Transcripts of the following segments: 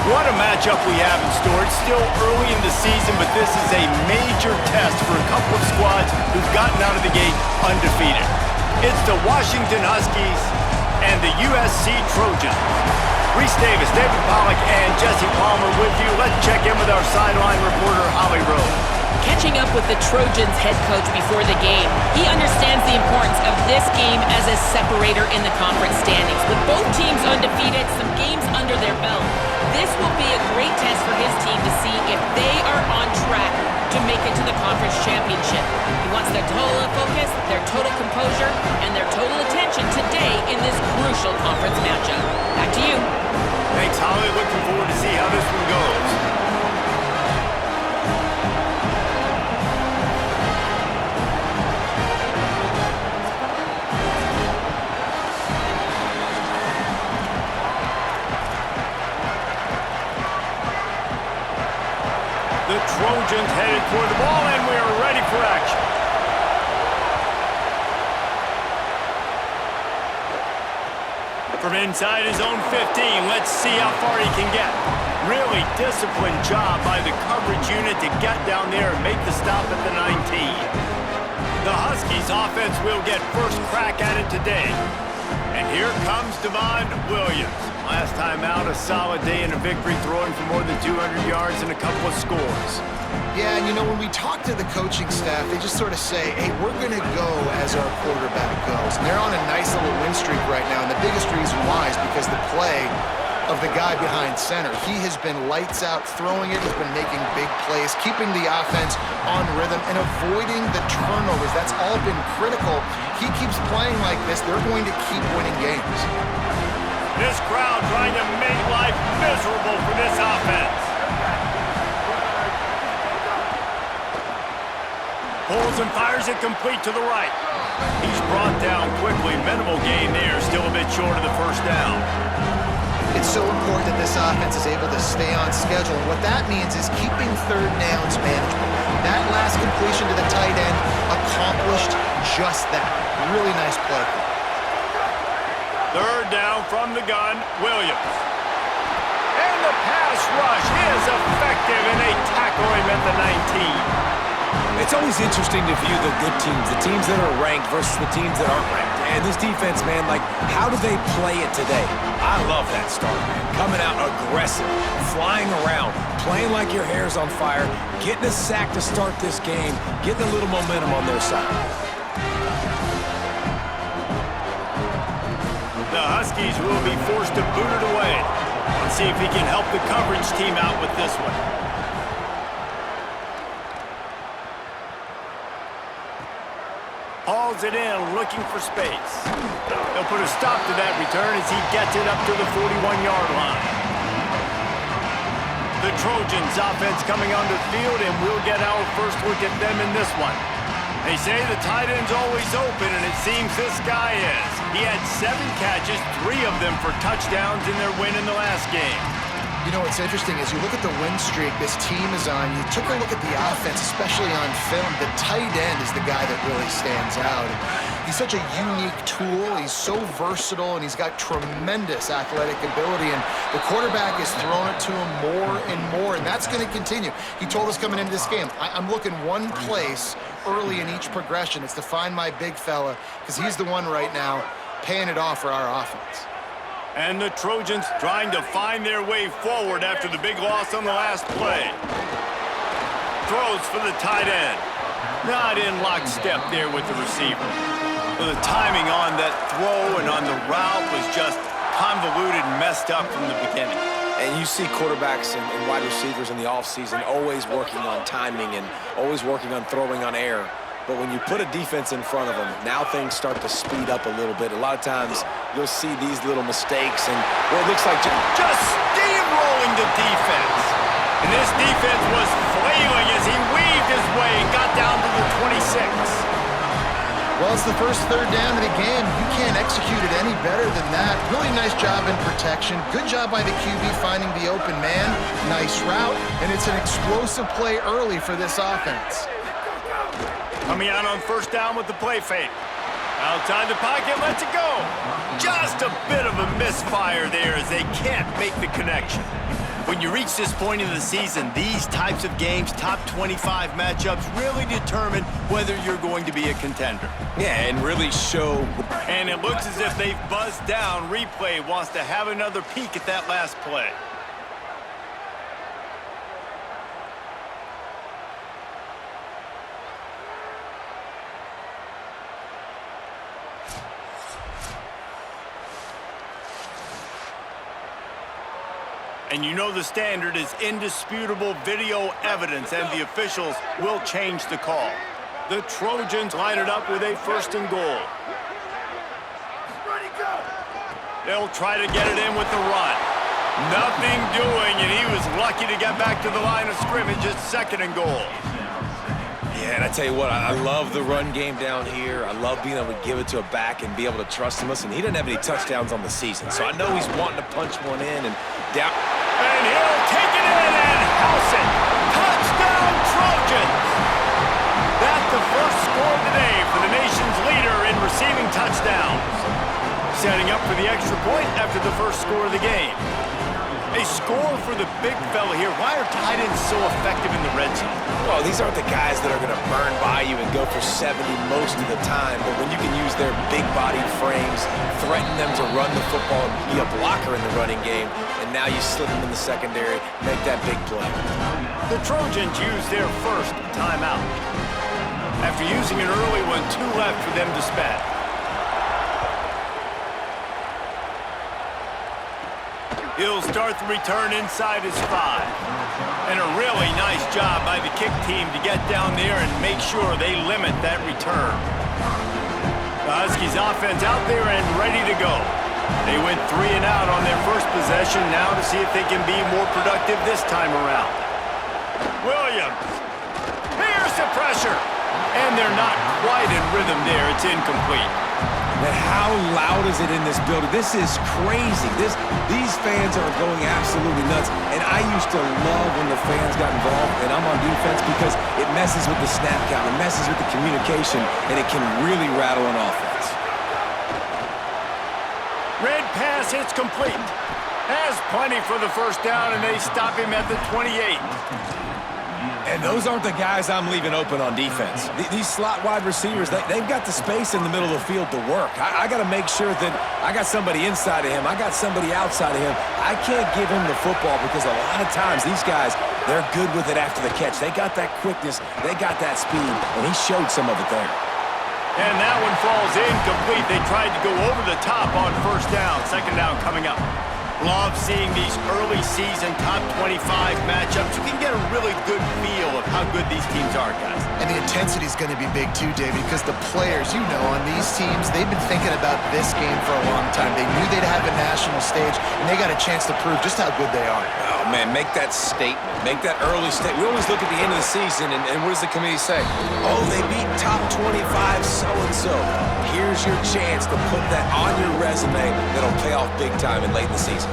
What a matchup we have in store. It's still early in the season, but this is a major test for a couple of squads who've gotten out of the gate undefeated. It's the Washington Huskies and the USC Trojans. Reese Davis, David Pollack, and Jesse Palmer with you. Let's check in with our sideline reporter, Holly Rowe. Catching up with the Trojans head coach before the game, he understands the importance of this game as a separator in the conference standings. With both teams undefeated, some games under their belt, this will be a great test for his team to see if they are on track to make it to the conference championship. He wants their total focus, their total composure, and their total attention today in this crucial conference matchup. Back to you. Thanks, Holly. Looking forward to see how this one goes. The Trojans headed toward the ball, and we are ready for action. From inside his own 15, let's see how far he can get. Really disciplined job by the coverage unit to get down there and make the stop at the 19. The Huskies offense will get first crack at it today. And here comes Devon Williams. Last time out, a solid day in a victory, throwing for more than 200 yards and a couple of scores. Yeah, and you know, when we talk to the coaching staff, they just sort of say, hey, we're going to go as our quarterback goes. And they're on a nice little win streak right now, and the biggest reason why is because the play of the guy behind center. He has been lights out throwing it. He's been making big plays, keeping the offense on rhythm, and avoiding the turnovers. That's all been critical. He keeps playing like this, they're going to keep winning games. This crowd trying to make life miserable for this offense. Pulls and fires it complete to the right. He's brought down quickly. Minimal gain there, still a bit short of the first down. It's so important that this offense is able to stay on schedule. What that means is keeping third downs manageable. That last completion to the tight end accomplished just that. Really nice play. Third down from the gun, Williams. And the pass rush is effective, and they tackle him at the 19. It's always interesting to view the good teams, the teams that are ranked versus the teams that aren't ranked. And this defense, man, like, how do they play it today? I love that start, man. Coming out aggressive, flying around, playing like your hair's on fire, getting a sack to start this game, getting a little momentum on their side. The Huskies will be forced to boot it away. Let's see if he can help the coverage team out with this one. Hauls it in, looking for space. They'll put a stop to that return as he gets it up to the 41-yard line. The Trojans offense coming onto the field, and we'll get our first look at them in this one. They say the tight end's always open, and it seems this guy is. He had 7 catches, 3 of them for touchdowns in their win in the last game. You know, what's interesting is you look at the win streak this team is on. You took a look at the offense, especially on film. The tight end is the guy that really stands out. He's such a unique tool. He's so versatile, and he's got tremendous athletic ability. And the quarterback is throwing it to him more and more, and that's going to continue. He told us coming into this game, I'm looking one place early in each progression. It's to find my big fella, because he's the one right now paying it off for our offense. And the Trojans trying to find their way forward after the big loss on the last play. Throws for the tight end. Not in lockstep there with the receiver. The timing on that throw and on the route was just convoluted and messed up from the beginning. And you see quarterbacks and wide receivers in the offseason always working on timing and always working on throwing on air. But when you put a defense in front of them, now things start to speed up a little bit. A lot of times, you'll see these little mistakes, and well, it looks like just steamrolling the defense. And this defense was flailing as he weaved his way and got down to the 26. Well, it's the first third down of the game. You can't execute it any better than that. Really nice job in protection. Good job by the QB finding the open man. Nice route, and it's an explosive play early for this offense. Coming out on first down with the play fake. Outside the pocket, lets it go. Just a bit of a misfire there as they can't make the connection. When you reach this point in the season, these types of games, top 25 matchups, really determine whether you're going to be a contender. Yeah, and really show. And it looks as if they've buzzed down. Replay wants to have another peek at that last play. And you know the standard is indisputable video evidence, and the officials will change the call. The Trojans line it up with a 1st and goal. They'll try to get it in with the run. Nothing doing, and he was lucky to get back to the line of scrimmage at 2nd and goal. Yeah, and I tell you what, I love the run game down here. I love being able to give it to a back and be able to trust him. Listen, he doesn't have any touchdowns on the season, so I know he's wanting to punch one in and down. And he'll take it in and house it. Touchdown, Trojans! That's the first score of the day for the nation's leader in receiving touchdowns. Setting up for the extra point after the first score of the game. A score for the big fella here. Why are tight ends so effective in the red zone? Well, these aren't the guys that are going to burn by you and go for 70 most of the time, but when you can use their big-bodied frames, threaten them to run the football and be a blocker in the running game, and now you slip them in the secondary, make that big play. The Trojans use their first timeout. After using an early one, 2 left for them to spend. He'll start the return inside his 5. And a really nice job by the kick team to get down there and make sure they limit that return. The Huskies offense out there and ready to go. They went 3 and out on their first possession, now to see if they can be more productive this time around. Williams. Here's the pressure. And they're not quite in rhythm there. It's incomplete. Man, how loud is it in this building? This is crazy. These fans are going absolutely nuts. And I used to love when the fans got involved, and I'm on defense because it messes with the snap count, it messes with the communication, and it can really rattle an offense. Red pass hits complete. Has plenty for the first down, and they stop him at the 28. And those aren't the guys I'm leaving open on defense. These slot wide receivers, they've got the space in the middle of the field to work. I got to make sure that I got somebody inside of him. I got somebody outside of him. I can't give him the football because a lot of times these guys, they're good with it after the catch. They got that quickness. They got that speed, and he showed some of it there. And that one falls incomplete. They tried to go over the top on first down. 2nd down coming up. Love seeing these early season top 25 matchups. You can get a really good feel of how good these teams are, guys. And the intensity is going to be big too, David, because the players, you know, on these teams, they've been thinking about this game for a long time. They knew they'd have a national stage, and they got a chance to prove just how good they are. Oh, man, make that statement. Make that early statement. We always look at the end of the season, and what does the committee say? Oh, they beat top 25 so-and-so. Here's your chance to put that on your resume that'll pay off big time in late in the season.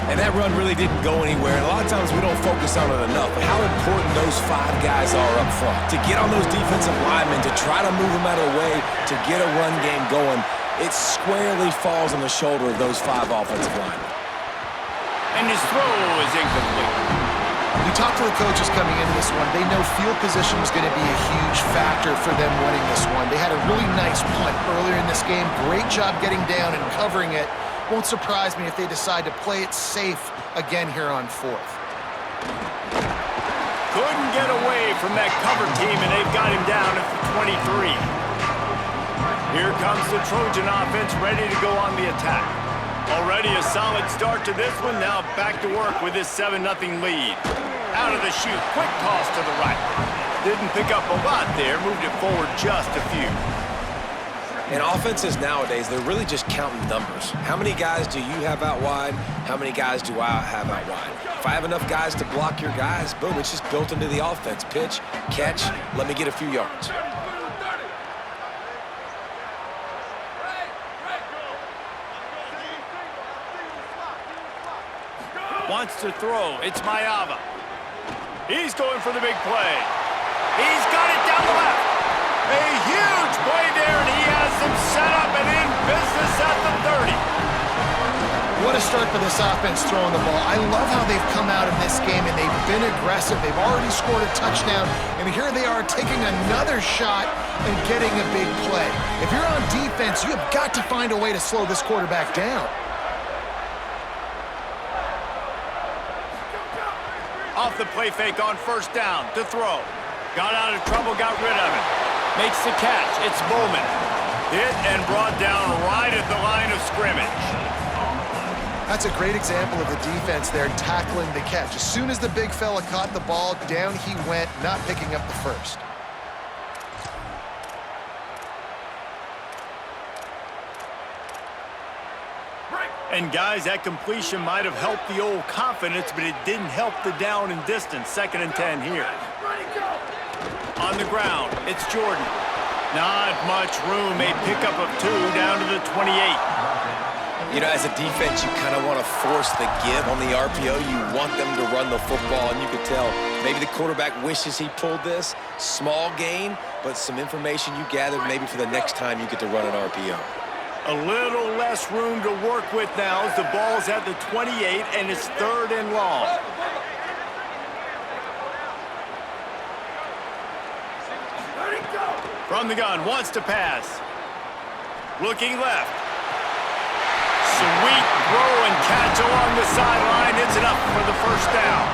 And that run really didn't go anywhere, and a lot of times we don't focus on it enough, but how important those 5 guys are up front. To get on those defensive linemen, to try to move them out of the way, to get a run game going, it squarely falls on the shoulder of those 5 offensive linemen. And his throw is incomplete. You talk to the coaches coming into this one, they know field position was going to be a huge factor for them winning this one. They had a really nice punt earlier in this game. Great job getting down and covering it. Won't surprise me if they decide to play it safe again here on 4th. Couldn't get away from that cover team, and they've got him down at the 23. Here comes the Trojan offense ready to go on the attack. Already a solid start to this one. Now back to work with this 7-0 lead. Out of the chute, quick toss to the right. Didn't pick up a lot there, moved it forward just a few. And offenses nowadays, they're really just counting numbers. How many guys do you have out wide? How many guys do I have out wide? If I have enough guys to block your guys, boom, it's just built into the offense. Pitch, catch, let me get a few yards. Wants to throw. It's Mayava. He's going for the big play. He's got it down the left. A huge play there, and he has them set up and in business at the 30. What What a start for this offense throwing the ball. I love how they've come out in this game, and they've been aggressive. They've already scored a touchdown, and here they are taking another shot and getting a big play. If you're on defense, you have got to find a way to slow this quarterback down. Off the play fake on first down to throw. Got out of trouble, got rid of it. Makes the catch. It's Bowman. Hit and brought down right at the line of scrimmage. That's a great example of the defense there tackling the catch. As soon as the big fella caught the ball, down he went, not picking up the first. And guys, that completion might have helped the old confidence, but it didn't help the down and distance. 2nd and 10 here. On the ground, it's Jordan. Not much room, a pickup of 2 down to the 28. You know, as a defense, you kind of want to force the give on the RPO. You want them to run the football, and you could tell maybe the quarterback wishes he pulled this. Small gain, but some information you gathered maybe for the next time you get to run an RPO. A little less room to work with now as the ball's at the 28, and it's 3rd and long. From the gun, wants to pass. Looking left. Sweet throw and catch along the sideline. It's enough for the first down.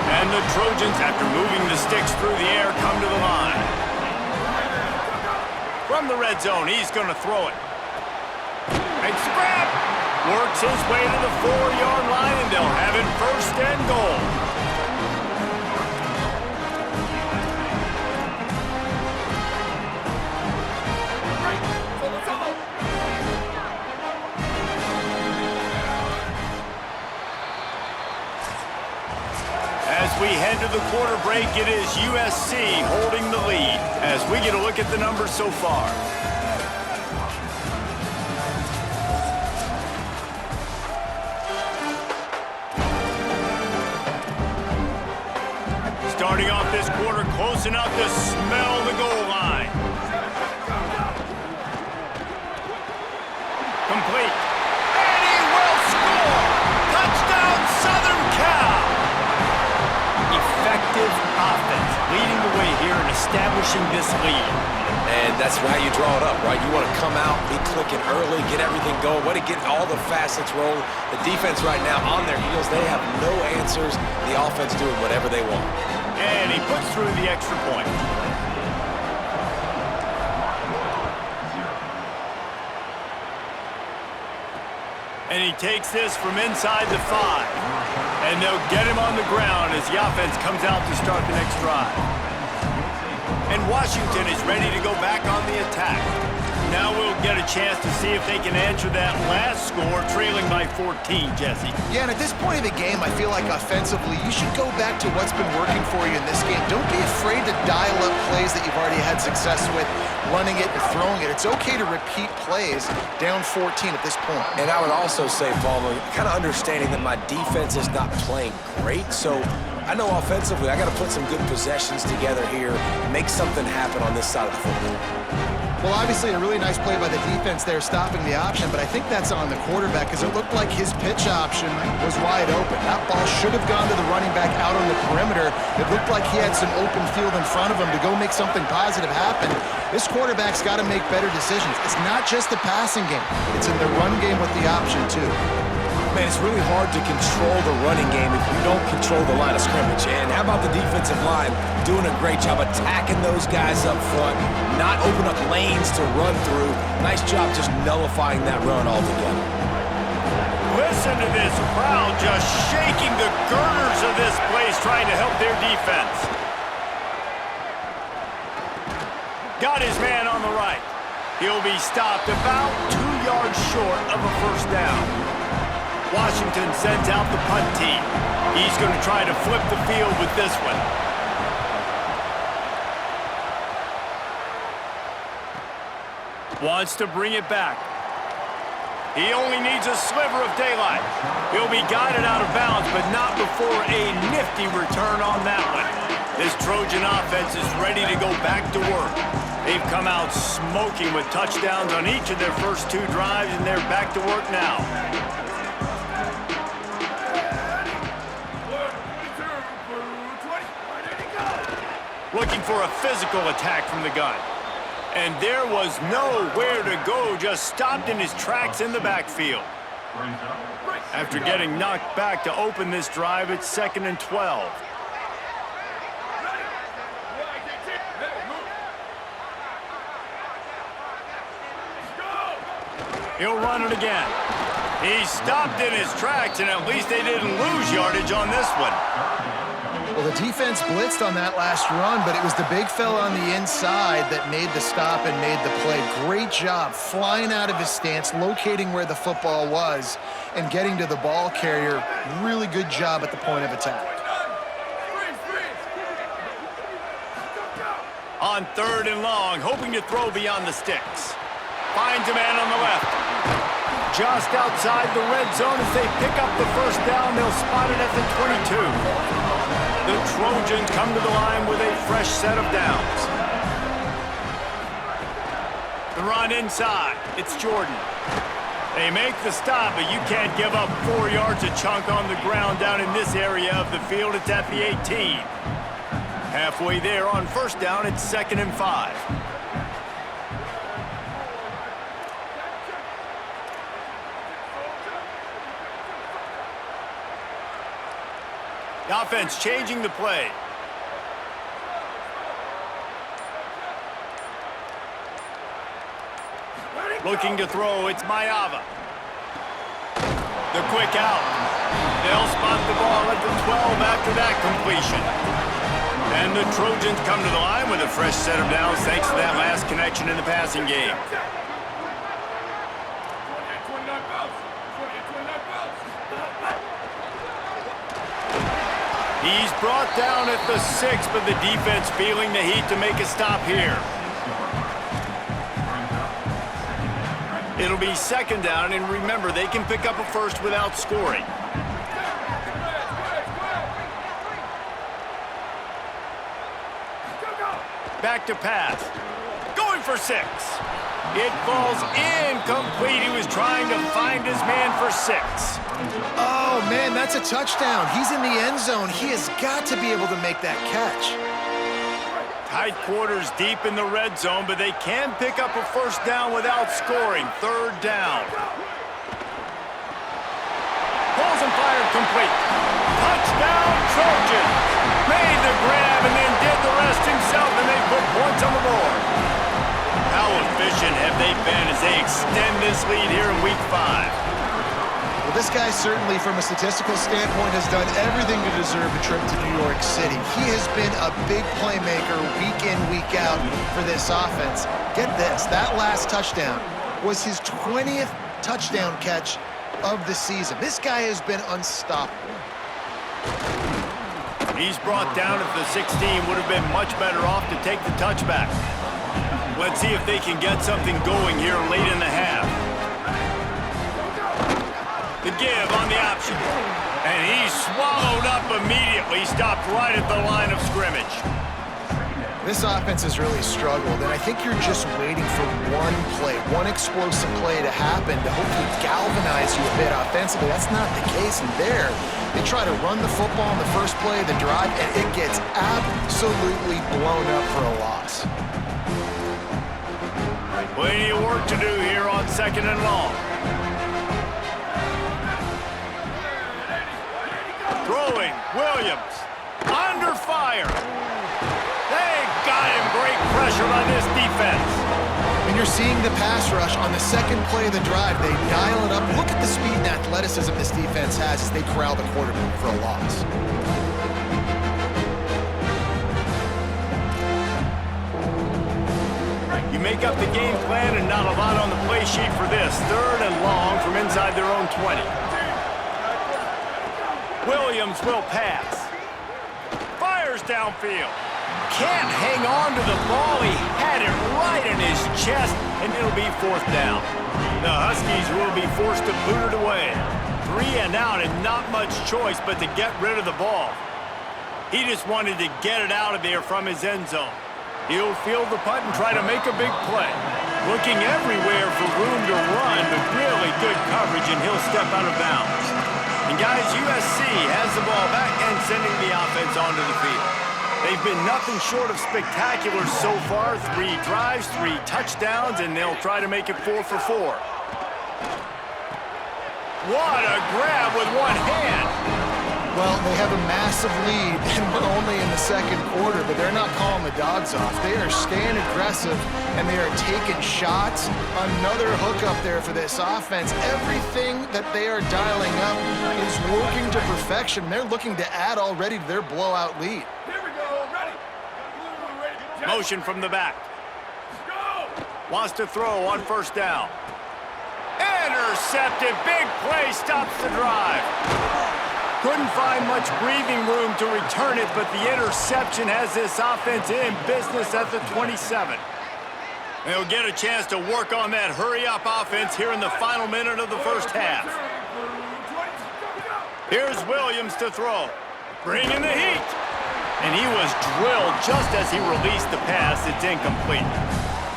And the Trojans, after moving the sticks through the air, come to the line. From the red zone, he's going to throw it. Makes the grab. Works his way to the 4-yard line, and they'll have it 1st and goal. As we head to the quarter break, it is USC holding the lead as we get a look at the numbers so far. Starting off this quarter, close enough to smell the goal line. Complete. And he will score! Touchdown, Southern Cal! Effective offense, leading the way here and establishing this lead. And that's how you draw it up, right? You want to come out, be clicking early, get everything going, way to get all the facets rolling. The defense right now on their heels, they have no answers. The offense doing whatever they want. And he puts through the extra point. And he takes this from inside the 5. And they'll get him on the ground as the offense comes out to start the next drive. And Washington is ready to go back on the attack. Now we'll get a chance to see if they can answer that last score, trailing by 14, Jesse. Yeah, and at this point of the game, I feel like offensively, you should go back to what's been working for you in this game. Don't be afraid to dial up plays that you've already had success with, running it and throwing it. It's okay to repeat plays down 14 at this point. And I would also say, Palmer, kind of understanding that my defense is not playing great, so I know offensively I got to put some good possessions together here, make something happen on this side of the football. Well, obviously a really nice play by the defense there stopping the option, but I think that's on the quarterback because it looked like his pitch option was wide open. That ball should have gone to the running back out on the perimeter. It looked like he had some open field in front of him to go make something positive happen. This quarterback's got to make better decisions. It's not just the passing game. It's in the run game with the option, too. Man, it's really hard to control the running game if you don't control the line of scrimmage. And how about the defensive line doing a great job attacking those guys up front, not open up lanes to run through. Nice job just nullifying that run altogether. Listen to this crowd just shaking the girders of this place trying to help their defense. Got his man on the right. He'll be stopped about 2 yards short of a first down. Washington sends out the punt team. He's going to try to flip the field with this one. Wants to bring it back. He only needs a sliver of daylight. He'll be guided out of bounds, but not before a nifty return on that one. This Trojan offense is ready to go back to work. They've come out smoking with touchdowns on each of their first 2 drives, and they're back to work now. looking for a physical attack from the gun. And there was nowhere to go, just stopped in his tracks in the backfield. After getting knocked back to open this drive, it's 2nd and 12. He'll run it again. He stopped in his tracks, and at least they didn't lose yardage on this one. Well, the defense blitzed on that last run, but it was the big fella on the inside that made the stop and made the play. Great job flying out of his stance, locating where the football was, and getting to the ball carrier. Really good job at the point of attack. On 3rd and long, hoping to throw beyond the sticks. Finds a man on the left. Just outside the red zone as they pick up the first down. They'll spot it at the 22. The Trojans come to the line with a fresh set of downs. The run inside. It's Jordan. They make the stop, but you can't give up 4 yards a chunk on the ground down in this area of the field. It's at the 18. Halfway there on first down, it's 2nd and 5. The offense changing the play. Looking to throw, it's Mayava. The quick out. They'll spot the ball at the 12 after that completion. And the Trojans come to the line with a fresh set of downs thanks to that last connection in the passing game. He's brought down at the 6, but the defense feeling the heat to make a stop here. It'll be 2nd down, and remember, they can pick up a first without scoring. Back to pass. Going for 6. It falls incomplete. He was trying to find his man for 6. Oh, man, that's a touchdown. He's in the end zone. He has got to be able to make that catch. Tight quarters deep in the red zone, but they can pick up a first down without scoring. 3rd down. Pulls and fired complete. Touchdown, Trojans. Made the grab and then did the rest himself, and they put points on the board. How efficient have they been as they extend this lead here in Week 5? Well, this guy certainly, from a statistical standpoint, has done everything to deserve a trip to New York City. He has been a big playmaker week in, week out for this offense. Get this, that last touchdown was his 20th touchdown catch of the season. This guy has been unstoppable. He's brought down at the 16. Would have been much better off to take the touchback. Let's see if they can get something going here late in the half. The give on the option. And he's swallowed up immediately. Stopped right at the line of scrimmage. This offense has really struggled, and I think you're just waiting for one play, one explosive play to happen to hopefully galvanize you a bit offensively. That's not the case, and there, they try to run the football in the first play of the drive, and it gets absolutely blown up for a loss. Plenty of work to do here on 2nd and long. Throwing, Williams, under fire. They got him. Great pressure by this defense. And you're seeing the pass rush on the second play of the drive. They dial it up. Look at the speed and athleticism this defense has as they corral the quarterback for a loss. You make up the game plan and not a lot on the play sheet for this. 3rd and long from inside their own 20. Williams will pass. Fires downfield. Can't hang on to the ball. He had it right in his chest, and it'll be 4th down. The Huskies will be forced to boot it away. 3 and out and not much choice but to get rid of the ball. He just wanted to get it out of there from his end zone. He'll field the punt and try to make a big play. Looking everywhere for room to run, but really good coverage, and he'll step out of bounds. And guys, USC has the ball back and sending the offense onto the field. They've been nothing short of spectacular so far. 3 drives, 3 touchdowns, and they'll try to make it 4 for 4. What a grab with one hand. Well, they have a massive lead, and we're only in the second quarter, but they're not calling the dogs off. They are staying aggressive, and they are taking shots. Another hook up there for this offense. Everything that they are dialing up is working to perfection. They're looking to add already to their blowout lead. Here we go, ready. Motion from the back. Wants to throw on first down. Intercepted. Big play stops the drive. Couldn't find much breathing room to return it, but the interception has this offense in business at the 27. They'll get a chance to work on that hurry-up offense here in the final minute of the first half. Here's Williams to throw. Bringing the heat. And he was drilled just as he released the pass. It's incomplete.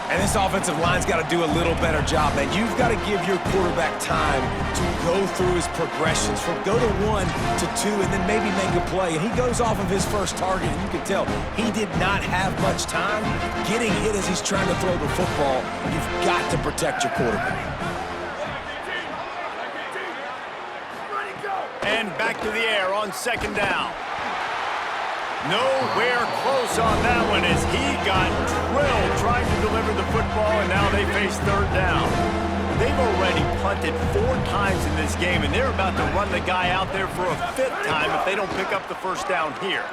And this offensive line's got to do a little better job, man. You've got to give your quarterback time to go through his progressions, from go to 1 to 2, and then maybe make a play. And he goes off of his first target, and you can tell he did not have much time getting hit as he's trying to throw the football. You've got to protect your quarterback. And back to the air on second down. Nowhere close on that one as he got drilled trying to deliver the football, and now they face third down. They've already punted 4 times in this game, and they're about to run the guy out there for a 5th time if they don't pick up the first down here.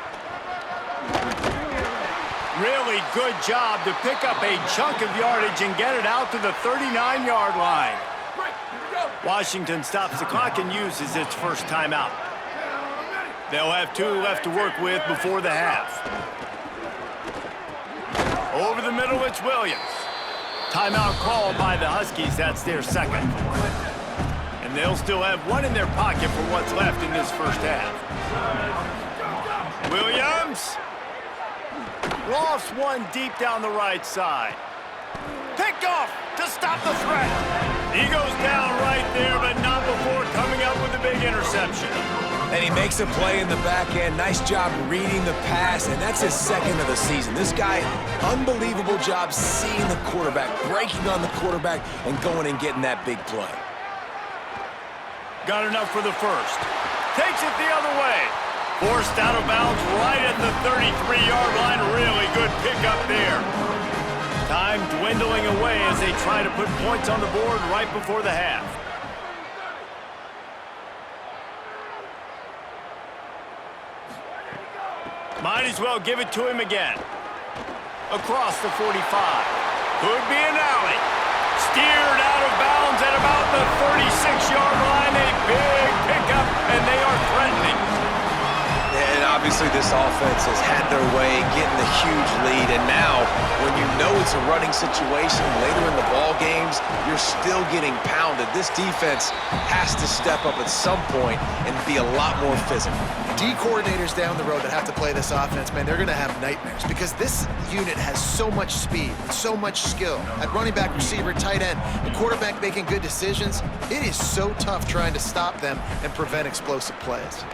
Really good job to pick up a chunk of yardage and get it out to the 39-yard line. Washington stops the clock and uses its first timeout. They'll have 2 left to work with before the half. Over the middle, it's Williams. Timeout called by the Huskies. That's their second. And they'll still have 1 in their pocket for what's left in this first half. Williams. Lost 1 deep down the right side. Picked off to stop the threat. He goes down right there, but not before coming up with a big interception. And he makes a play in the back end. Nice job reading the pass, and that's his second of the season. This guy, unbelievable job seeing the quarterback, breaking on the quarterback, and going and getting that big play. Got enough for the first. Takes it the other way. Forced out of bounds right at the 33-yard line. Really good pickup there. Time dwindling away as they try to put points on the board right before the half. Might as well give it to him again. Across the 45. Could be an alley. Steered out of bounds at about the 36-yard line. A big pickup, and they are threatening. And obviously this offense has had their way, getting the huge lead. And now, when you know it's a running situation later in the ball games, you're still getting pounded. This defense has to step up at some point and be a lot more physical. D coordinators down the road that have to play this offense, man, they're going to have nightmares because this unit has so much speed, so much skill. At running back, receiver, tight end, the quarterback making good decisions, it is so tough trying to stop them and prevent explosive plays.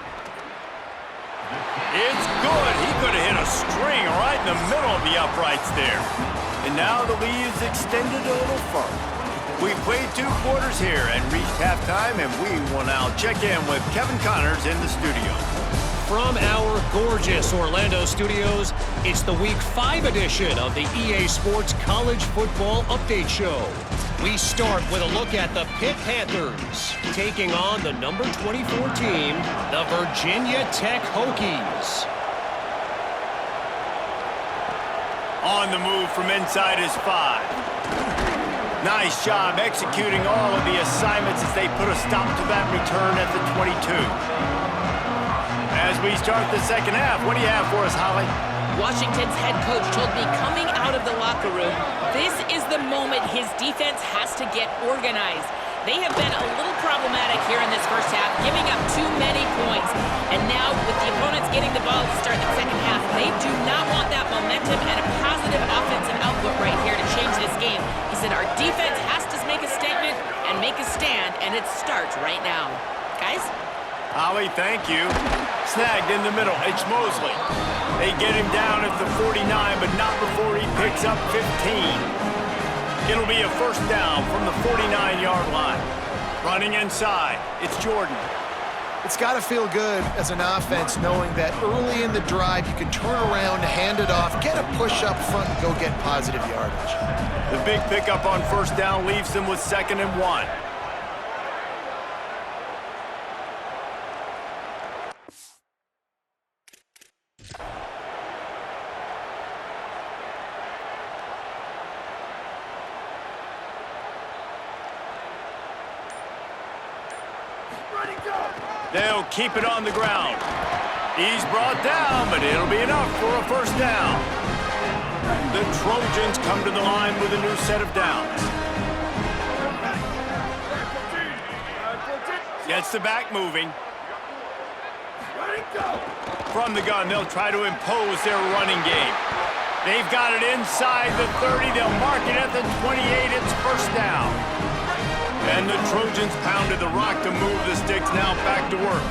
It's good. He could have hit a string right in the middle of the uprights there. And now the lead is extended a little further. We played 2 quarters here and reached halftime, and we will now check in with Kevin Connors in the studio. From our gorgeous Orlando studios, it's the Week 5 edition of the EA Sports College Football Update Show. We start with a look at the Pitt Panthers, taking on the number 24 team, the Virginia Tech Hokies. On the move from inside his 5. Nice job executing all of the assignments as they put a stop to that return at the 22. As we start the second half, what do you have for us, Holly? Washington's head coach told me coming out of the locker room, this is the moment his defense has to get organized. They have been a little problematic here in this first half, giving up too many points. And now, with the opponents getting the ball to start the second half, they do not want that momentum and a positive offensive output right here to change this game. He said our defense has to make a statement and make a stand, and it starts right now. Guys? Holly, thank you. Snagged in the middle. It's Mosley. They get him down at the 49, but not before he picks up 15. It'll be a first down from the 49-yard line. Running inside, it's Jordan. It's got to feel good as an offense knowing that early in the drive you can turn around, hand it off, get a push up front, and go get positive yardage. The big pickup on first down leaves them with 2nd and 1. They'll keep it on the ground. He's brought down, but it'll be enough for a first down. The Trojans come to the line with a new set of downs. Gets the back moving. From the gun, they'll try to impose their running game. They've got it inside the 30. They'll mark it at the 28. It's first down. And the Trojans pounded the rock to move the sticks. Now back to work.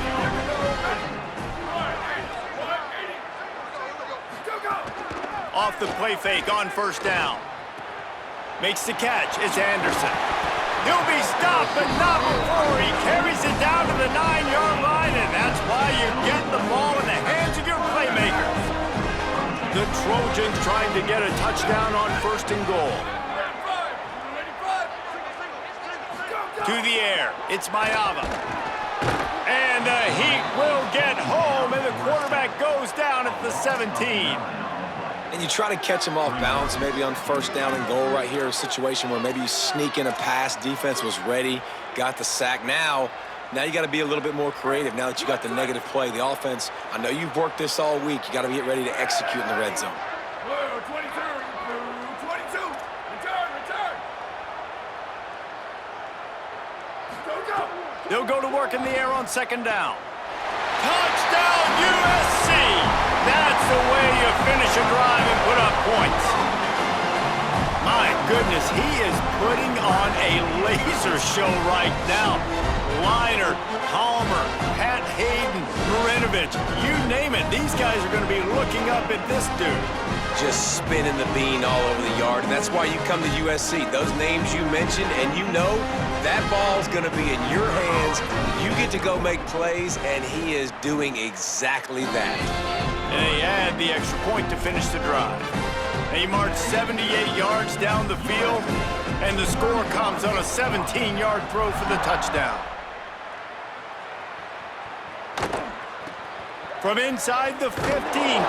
Off the play fake on first down. Makes the catch. It's Anderson. He'll be stopped, but not before he carries it down to the 9-yard line, and that's why you're getting the ball in the hands of your playmakers. The Trojans trying to get a touchdown on 1st and goal. To the air, it's Mayava. And the Heat will get home, and the quarterback goes down at the 17. And you try to catch him off balance, maybe on first down and goal right here, a situation where maybe you sneak in a pass, defense was ready, got the sack. Now you got to be a little bit more creative now that you got the negative play. The offense, I know you've worked this all week. You got to get ready to execute in the red zone. They'll go to work in the air on 2nd down. Touchdown, USC! That's the way you finish a drive and put up points. My goodness, he is putting on a laser show right now. Liner, Palmer, Pat Hayden, Marinovich, you name it. These guys are going to be looking up at this dude. Just spinning the bean all over the yard, and that's why you come to USC. Those names you mentioned, and you know that ball's going to be in your hands. You get to go make plays, and he is doing exactly that. And they add the extra point to finish the drive. They march 78 yards down the field, and the score comes on a 17-yard throw for the touchdown. From inside the 15,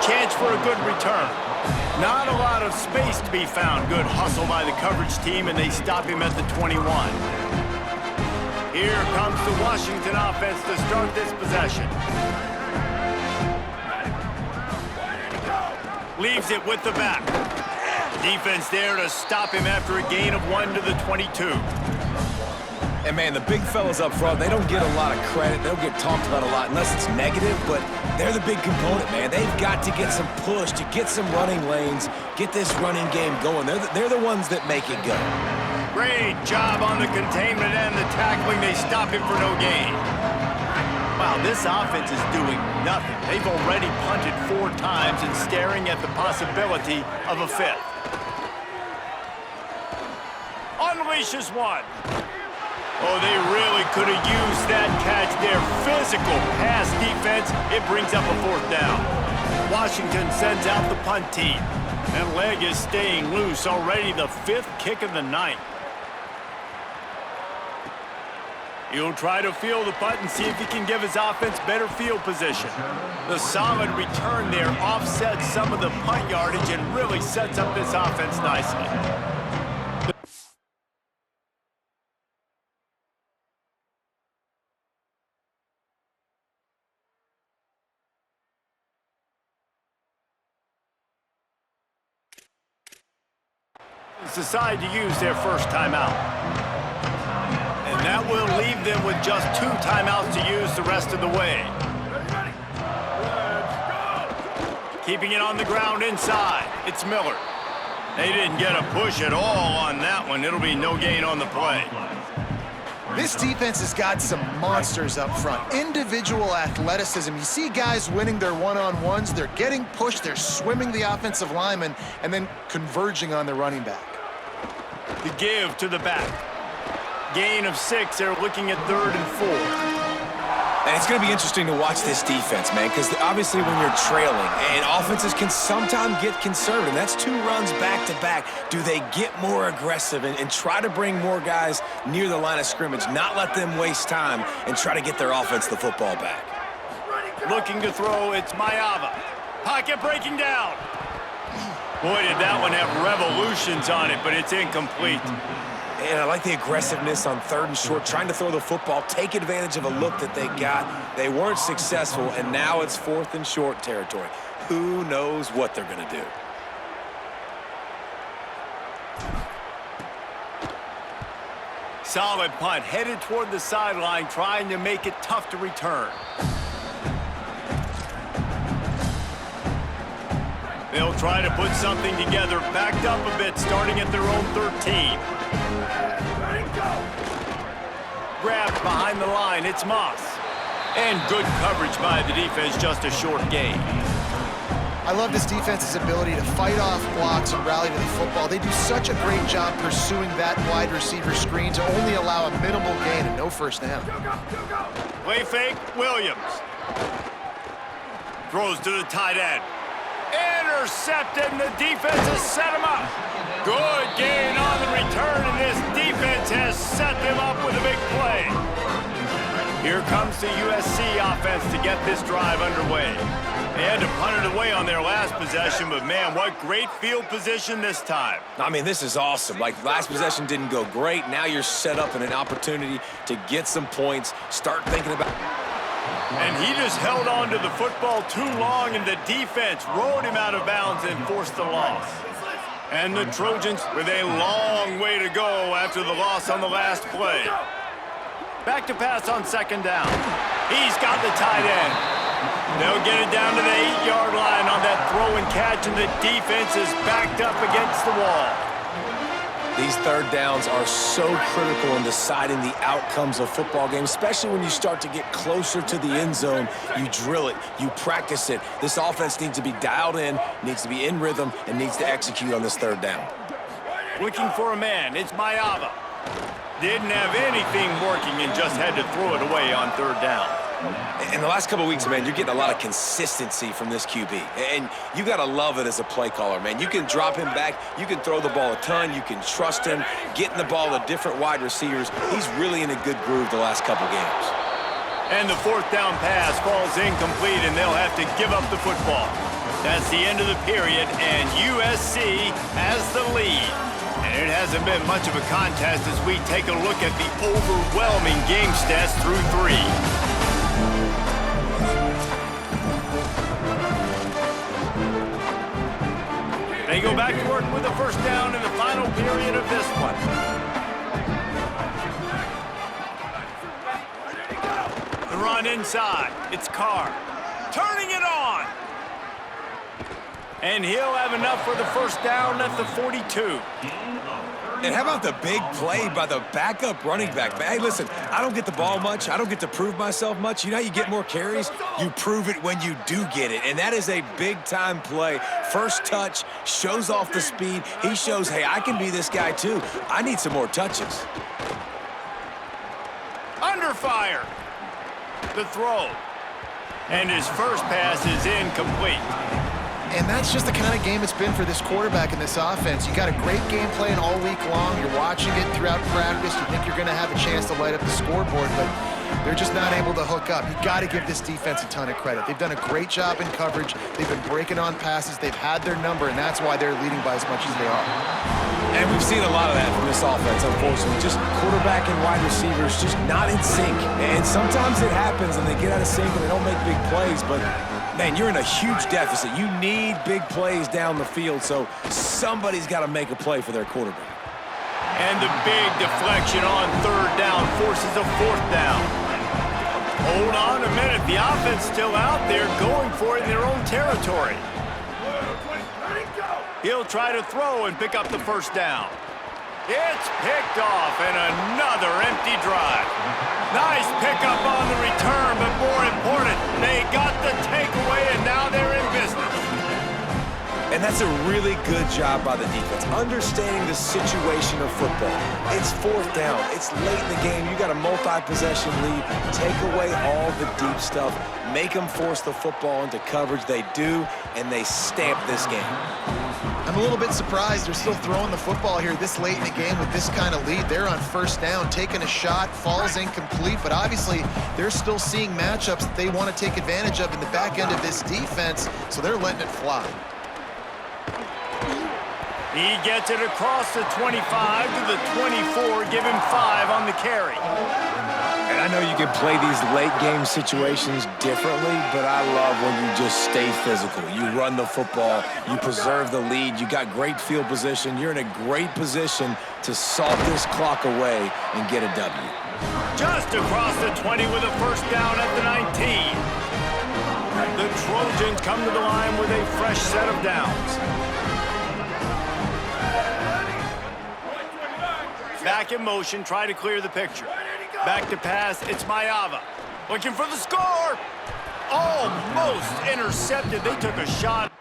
chance for a good return. Not a lot of space to be found. Good hustle by the coverage team, and they stop him at the 21. Here comes the Washington offense to start this possession. Leaves it with the back. Defense there to stop him after a gain of 1 to the 22. And, man, the big fellas up front, they don't get a lot of credit. They don't get talked about a lot unless it's negative, but they're the big component, man. They've got to get some push, to get some running lanes, get this running game going. They're the ones that make it go. Great job on the containment and the tackling. They stop him for no gain. Wow, this offense is doing nothing. They've already punted 4 times and staring at the possibility of a 5th. Unleashes one. Oh, they really could have used that catch there. Physical pass defense. It brings up a 4th down. Washington sends out the punt team. That leg is staying loose. Already the 5th kick of the night. He'll try to field the punt and see if he can give his offense better field position. The solid return there offsets some of the punt yardage and really sets up this offense nicely. Decide to use their first timeout. And that will leave them with just 2 timeouts to use the rest of the way. Keeping it on the ground inside, it's Miller. They didn't get a push at all on that one. It'll be no gain on the play. This defense has got some monsters up front. Individual athleticism. You see guys winning their one-on-ones. They're getting pushed. They're swimming the offensive lineman and then converging on the running back. The give to the back. Gain of 6. They're looking at 3rd and 4. And it's going to be interesting to watch this defense, man, because obviously when you're trailing, and offenses can sometimes get conservative. That's 2 runs back-to-back. Do they get more aggressive and try to bring more guys near the line of scrimmage, not let them waste time, and try to get their offense the football back? Looking to throw, it's Maiava. Pocket breaking down. Boy, did that one have revolutions on it, but it's incomplete. And I like the aggressiveness on 3rd and short, trying to throw the football, take advantage of a look that they got. They weren't successful, and now it's 4th and short territory. Who knows what they're going to do? Solid punt, headed toward the sideline, trying to make it tough to return. They'll try to put something together, backed up a bit, starting at their own 13. Grabbed behind the line, it's Moss. And good coverage by the defense, just a short gain. I love this defense's ability to fight off blocks and rally to the football. They do such a great job pursuing that wide receiver screen to only allow a minimal gain and no first down. Play fake, Williams. Throws to the tight end. Intercepted, and the defense has set him up. Good gain on the return, and this defense has set them up with a big play. Here comes the USC offense to get this drive underway. They had to punt it away on their last possession, but man, what great field position this time. I mean, this is awesome. Like, last possession didn't go great. Now you're set up in an opportunity to get some points, start thinking about... And he just held on to the football too long, and the defense rolled him out of bounds and forced the loss. And the Trojans with a long way to go after the loss on the last play. Back to pass on 2nd down. He's got the tight end. They'll get it down to the 8-yard line on that throw and catch, and the defense is backed up against the wall. These 3rd downs are so critical in deciding the outcomes of football games, especially when you start to get closer to the end zone. You drill it, you practice it. This offense needs to be dialed in, needs to be in rhythm, and needs to execute on this 3rd down. Looking for a man, it's Maiava. Didn't have anything working and just had to throw it away on 3rd down. In the last couple of weeks, man, you're getting a lot of consistency from this QB. And you got to love it as a play caller, man. You can drop him back. You can throw the ball a ton. You can trust him, getting the ball to different wide receivers. He's really in a good groove the last couple games. And the 4th down pass falls incomplete, and they'll have to give up the football. That's the end of the period, and USC has the lead. And it hasn't been much of a contest as we take a look at the overwhelming game stats through 3. They go back to work with a 1st down in the final period of this one. The run inside. It's Carr. Turning it on. And he'll have enough for the 1st down at the 42. And how about the big play by the backup running back? Man, hey, listen, I don't get the ball much. I don't get to prove myself much. You know how you get more carries? You prove it when you do get it. And that is a big-time play. First touch, shows off the speed. He shows, hey, I can be this guy too. I need some more touches. Under fire. The throw. And his first pass is incomplete. And that's just the kind of game it's been for this quarterback in this offense. You got a great game plan all week long. You're watching it throughout practice. You think you're going to have a chance to light up the scoreboard, but they're just not able to hook up. You got to give this defense a ton of credit. They've done a great job in coverage. They've been breaking on passes. They've had their number, and that's why they're leading by as much as they are. And we've seen a lot of that from this offense, unfortunately. Just quarterback and wide receivers just not in sync. And sometimes it happens, and they get out of sync, and they don't make big plays, but man, you're in a huge deficit. You need big plays down the field, so somebody's got to make a play for their quarterback. And the big deflection on 3rd down forces a 4th down. Hold on a minute. The offense still out there going for it in their own territory. He'll try to throw and pick up the 1st down. It's picked off, and another empty drive. Nice pickup on the return, but more important, they got the takeaway, and now they're in business. And that's a really good job by the defense, understanding the situation of football. It's fourth down. It's late in the game. You got a multi-possession lead. Take away all the deep stuff. Make them force the football into coverage. They do, and they stamp this game. I'm a little bit surprised they're still throwing the football here this late in the game with this kind of lead. They're on first down, taking a shot, falls incomplete, but obviously they're still seeing matchups that they want to take advantage of in the back end of this defense, so they're letting it fly. He gets it across the 25 to the 24, give him 5 on the carry. And I know you can play these late game situations differently, but I love when you just stay physical. You run the football, you preserve the lead, you got great field position, you're in a great position to salt this clock away and get a W. Just across the 20 with a first down at the 19. The Trojans come to the line with a fresh set of downs. Back in motion, try to clear the picture. Back to pass, it's Maiava. Looking for the score! Almost intercepted. They took a shot.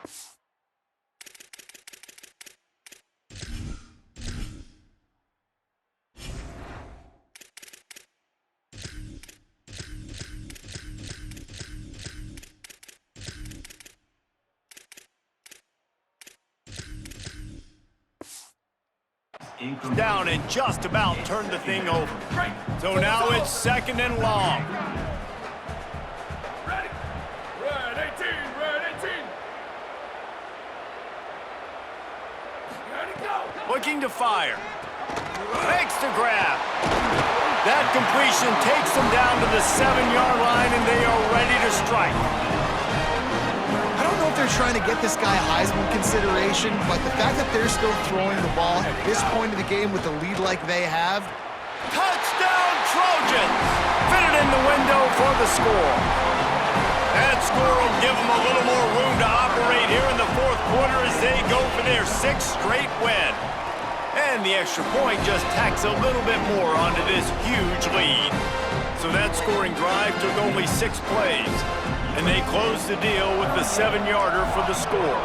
Down and just about turned the thing over. So now it's second and long. Red 18, red 18. Ready, go. Looking to fire. Makes the grab. That completion takes them down to the 7-yard line, and they are ready to strike. I don't know if they're trying to get this guy Heisman consideration, but the fact that they're still throwing the ball at this point of the game with a lead like they have. Touchdown Trojans! Fitted in the window for the score. That score will give them a little more room to operate here in the fourth quarter as they go for their 6th straight win. And the extra point just tacks a little bit more onto this huge lead. So that scoring drive took only 6 plays. And they close the deal with the 7-yarder for the score.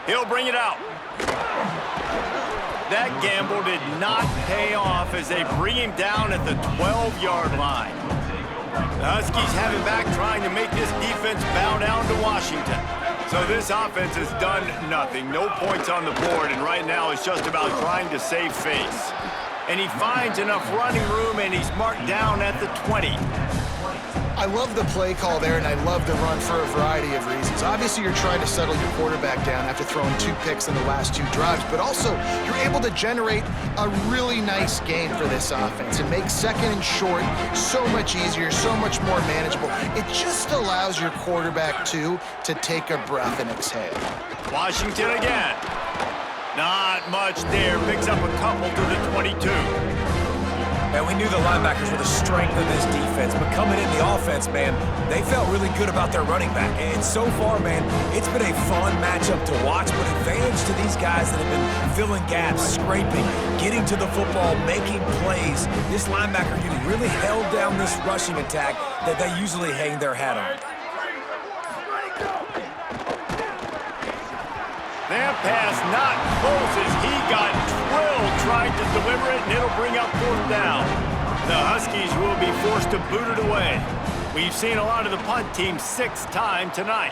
He'll bring it out. That gamble did not pay off as they bring him down at the 12-yard line. The Huskies have him back trying to make this defense bow down to Washington. So this offense has done nothing. No points on the board, and right now it's just about trying to save face. And he finds enough running room, and he's marked down at the 20. I love the play call there, and I love the run for a variety of reasons. Obviously, you're trying to settle your quarterback down after throwing 2 picks in the last 2 drives, but also you're able to generate a really nice game for this offense and make second and short so much easier, so much more manageable. It just allows your quarterback, too, to take a breath and exhale. Washington again. Not much there. Picks up a couple to the 22. And we knew the linebackers were the strength of this defense, but coming in the offense, man, they felt really good about their running back. And so far, man, it's been a fun matchup to watch, but advantage to these guys that have been filling gaps, scraping, getting to the football, making plays. This linebacker unit really held down this rushing attack that they usually hang their hat on. That pass not close as he got drilled trying to deliver it, and it'll bring up 4th down. The Huskies will be forced to boot it away. We've seen a lot of the punt team 6th time tonight.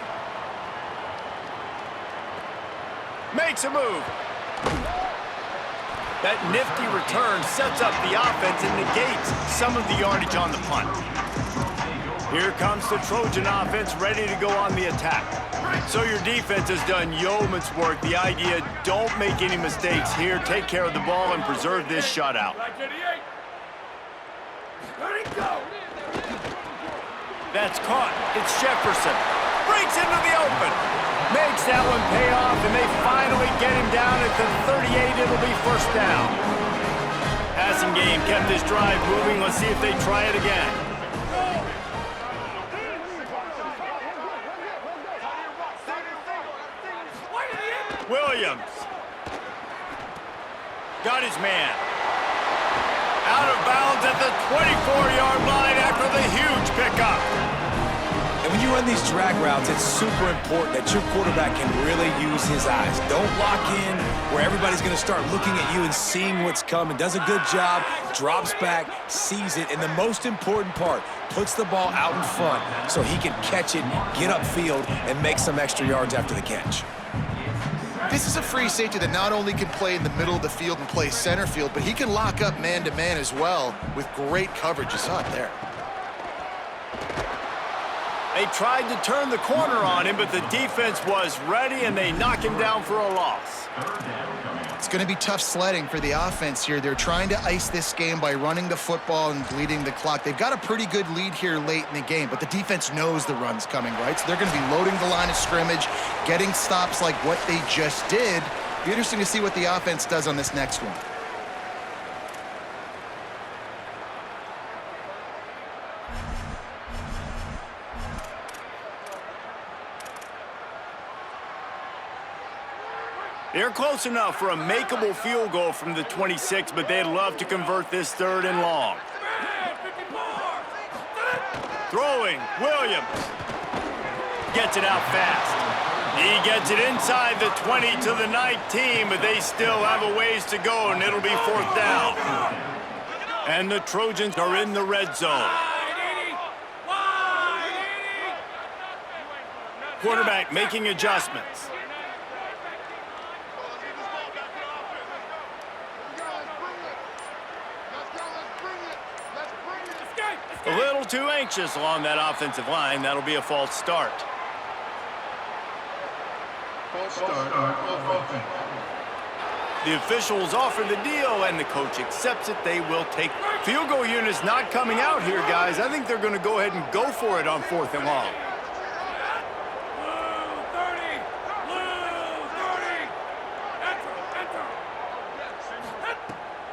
Makes a move. That nifty return sets up the offense and negates some of the yardage on the punt. Here comes the Trojan offense ready to go on the attack. So your defense has done yeoman's work. The idea, don't make any mistakes here. Take care of the ball and preserve this shutout. That's caught. It's Jefferson. Breaks into the open. Makes that one pay off, and they finally get him down at the 38. It'll be first down. Passing game kept this drive moving. Let's see if they try it again. Williams. Got his man. Out of bounds at the 24-yard line after the huge pickup. And when you run these drag routes, it's super important that your quarterback can really use his eyes. Don't lock in where everybody's going to start looking at you and seeing what's coming. Does a good job, drops back, sees it, and the most important part, puts the ball out in front so he can catch it, get upfield, and make some extra yards after the catch. This is a free safety that not only can play in the middle of the field and play center field, but he can lock up man-to-man as well with great coverage. You saw it there. They tried to turn the corner on him, but the defense was ready, and they knock him down for a loss. It's going to be tough sledding for the offense here. They're trying to ice this game by running the football and bleeding the clock. They've got a pretty good lead here late in the game, but the defense knows the run's coming, right? So they're going to be loading the line of scrimmage, getting stops like what they just did. Be interesting to see what the offense does on this next one. They're close enough for a makeable field goal from the 26, but they'd love to convert this 3rd and long. Throwing, Williams. Gets it out fast. He gets it inside the 20 to the 19, but they still have a ways to go, and it'll be 4th down. And the Trojans are in the red zone. Quarterback making adjustments. A little too anxious along that offensive line. That'll be a false start. False start of offense. The officials offer the deal, and the coach accepts it. They will take. Field goal unit's not coming out here, guys. I think they're going to go ahead and go for it on 4th and long.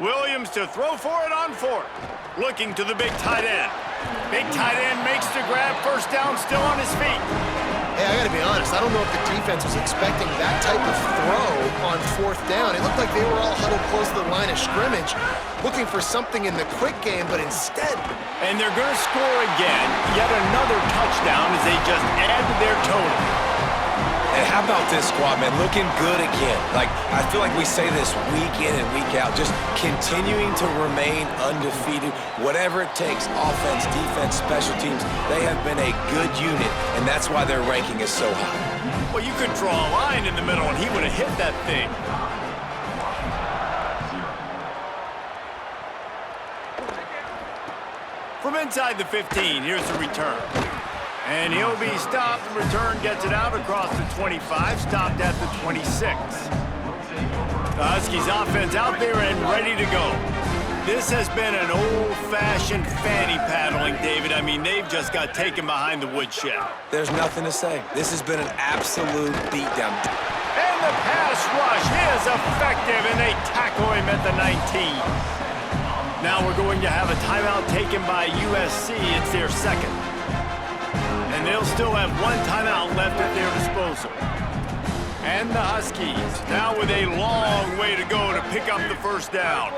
Williams to throw for it on 4th. Looking to the big tight end. Big tight end makes the grab. 1st down, still on his feet. Hey, I got to be honest. I don't know if the defense was expecting that type of throw on 4th down. It looked like they were all huddled close to the line of scrimmage, looking for something in the quick game, but instead... And they're going to score again. Yet another touchdown as they just add to their total. And how about this squad, man? Looking good again. Like, I feel like we say this week in and week out, just continuing to remain undefeated. Whatever it takes, offense, defense, special teams, they have been a good unit, and that's why their ranking is so high. Well, you could draw a line in the middle, and he would have hit that thing. From inside the 15, here's the return. And he'll be stopped. Return gets it out across the 25, stopped at the 26. The Huskies offense out there and ready to go. This has been an old-fashioned fanny paddling, David. I mean, they've just got taken behind the woodshed. There's nothing to say. This has been an absolute beatdown. And the pass rush is effective, and they tackle him at the 19. Now we're going to have a timeout taken by USC. It's their 2nd. And they'll still have 1 timeout left at their disposal. And the Huskies now with a long way to go to pick up the 1st down.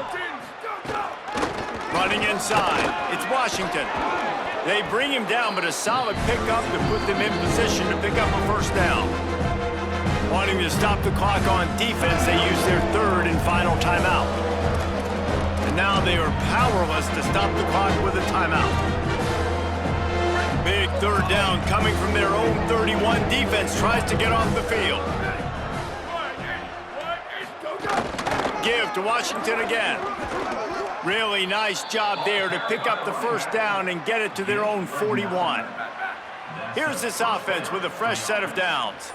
Running inside, it's Washington. They bring him down, but a solid pickup to put them in position to pick up a 1st down. Wanting to stop the clock on defense, they use their 3rd and final timeout. And now they are powerless to stop the clock with a timeout. Big 3rd down coming from their own 31. Defense tries to get off the field. Give to Washington again. Really nice job there to pick up the 1st down and get it to their own 41. Here's this offense with a fresh set of downs.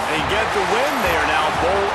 They get the win. They are now bowl